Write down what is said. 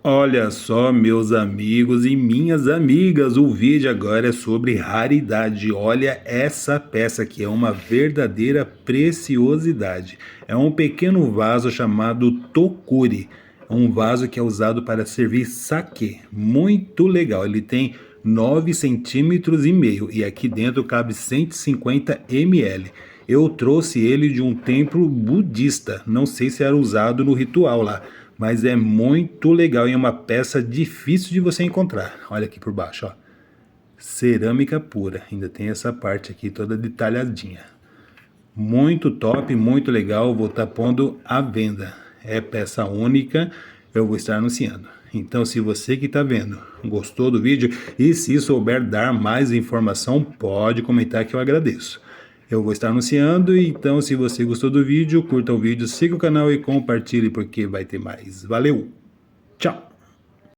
Olha só, meus amigos e minhas amigas, o vídeo agora é sobre raridade. Olha essa peça que é uma verdadeira preciosidade. É um pequeno vaso chamado tokuri. É um vaso que é usado para servir saquê. Muito legal. Ele tem 9,5 cm e aqui dentro cabe 150 ml. Eu trouxe ele de um templo budista. Não sei se era usado no ritual lá, mas é muito legal e é uma peça difícil de você encontrar. Olha aqui por baixo, ó. Cerâmica pura. Ainda tem essa parte aqui toda detalhadinha. Muito top, muito legal. Vou estar pondo à venda. É peça única. Eu vou estar anunciando. Então, se você que está vendo gostou do vídeo e se souber dar mais informação, pode comentar que eu agradeço. Eu vou estar anunciando, então se você gostou do vídeo, curta o vídeo, siga o canal e compartilhe porque vai ter mais. Valeu! Tchau!